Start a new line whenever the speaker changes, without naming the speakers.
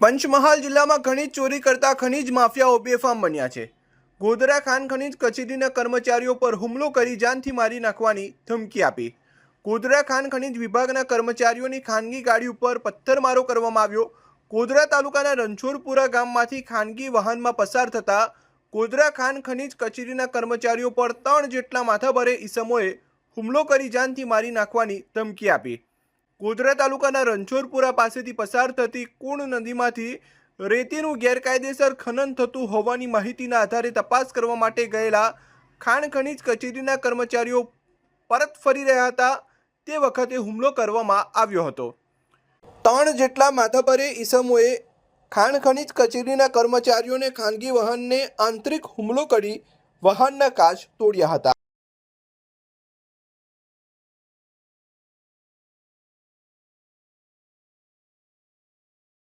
પંચમહાલ જિલ્લામાં ખનીજ ચોરી કરતા ખનીજ માફિયાઓ બેફામ બન્યા છે। ગોધરા ખાન ખનીજ કચેરીના કર્મચારીઓ પર હુમલો કરી જાનથી મારી નાખવાની ધમકી આપી। ગોધરા ખાન ખનીજ વિભાગના કર્મચારીઓની ખાનગી ગાડી ઉપર પથ્થરમારો કરવામાં આવ્યો। ગોધરા તાલુકાના રણછોડપુરા ગામમાંથી ખાનગી વાહનમાં પસાર થતા ગોધરા ખાન ખનીજ કચેરીના કર્મચારીઓ પર 3 જેટલા માથાભારે ઈસમોએ હુમલો કરી જાનથી મારી નાખવાની ધમકી આપી। ગોધરા તાલુકાના રણછોડપુરા પાસેથી પસાર થતી કુણ નદીમાંથી રેતીનું ગેરકાયદેસર ખનન થતું હોવાની માહિતીના આધારે તપાસ કરવા માટે ગયેલા ખાણ ખનીજ કચેરીના કર્મચારીઓ પરત ફરી રહ્યા હતા તે વખતે હુમલો કરવામાં આવ્યો હતો। 3 જેટલા માથાભારે ઈસમોએ ખાણ ખનીજ કચેરીના કર્મચારીઓને ખાનગી વાહનને આંતરિક હુમલો કરી વાહનના કાચ તોડ્યા હતા।